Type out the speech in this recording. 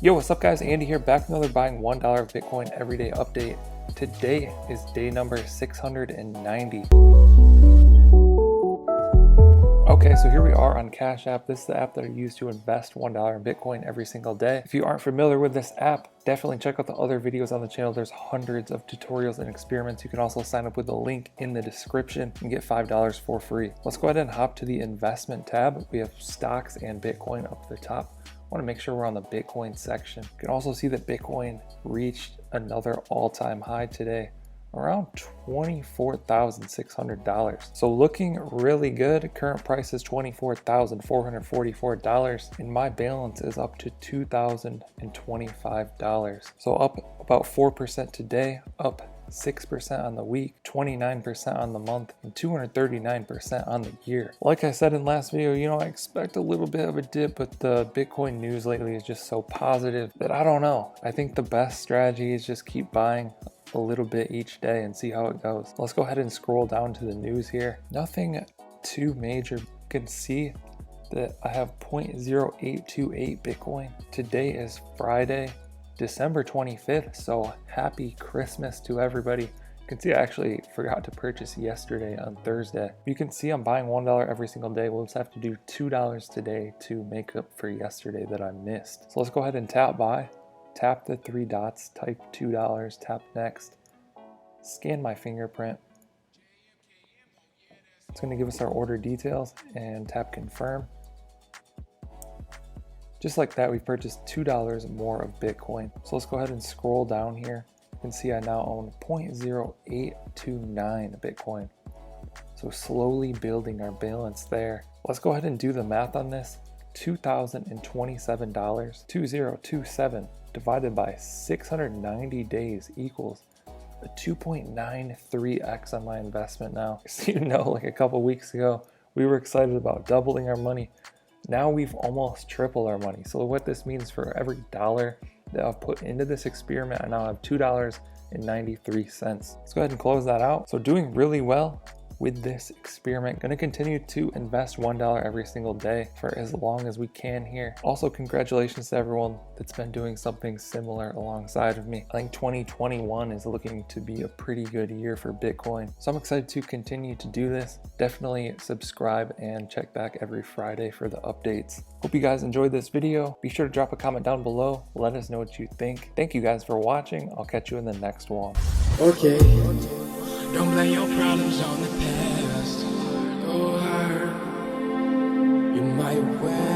Yo, what's up guys? Andy here, back with another buying $1 of Bitcoin everyday update. Today is day number 690. Okay, so here we are on Cash App. This is the app that I use to invest $1 in Bitcoin every single day. If you aren't familiar with this app, definitely check out the other videos on the channel. There's hundreds of tutorials and experiments. You can also sign up with the link in the description and get $5 for free. Let's go ahead and hop to the investment tab. We have stocks and Bitcoin up at the top. I want to make sure we're on the Bitcoin section. You can also see that Bitcoin reached another all-time high today, around $24,600. So looking really good. Current price is $24,444 and my balance is up to $2,025. So up about 4% today, up 6% on the week, 29% on the month, and 239% on the year. Like I said in last video, I expect a little bit of a dip, but the Bitcoin news lately is just so positive that I don't know. I think the best strategy is just keep buying a little bit each day and see how it goes. Let's go ahead and scroll down to the news here. Nothing too major. You can see that I have 0.0828 Bitcoin. Today is Friday, December 25th, so happy Christmas to everybody. You can see I actually forgot to purchase yesterday on Thursday. You can see I'm buying $1 every single day. We'll just have to do $2 today to make up for yesterday that I missed. So let's go ahead and tap buy. Tap the three dots, type $2, tap next, scan my fingerprint. It's going to give us our order details and tap confirm. Just like that, we've purchased $2 more of Bitcoin. So let's go ahead and scroll down here. You can see I now own 0.0829 Bitcoin. So slowly building our balance there. Let's go ahead and do the math on this. $2,027, 2027 divided by 690 days equals a 2.93x on my investment now. So like a couple weeks ago, we were excited about doubling our money. Now we've almost tripled our money. So what this means, for every dollar that I've put into this experiment, I now have $2.93. Let's go ahead and close that out. So doing really well with this experiment. Going to continue to invest $1 every single day for as long as we can here. Also, congratulations to everyone that's been doing something similar alongside of me. I think 2021 is looking to be a pretty good year for Bitcoin. So I'm excited to continue to do this. Definitely subscribe and check back every Friday for the updates. Hope you guys enjoyed this video. Be sure to drop a comment down below. Let us know what you think. Thank you guys for watching. I'll catch you in the next one. Okay. Don't blame your problems on the past. Go hard. You might wear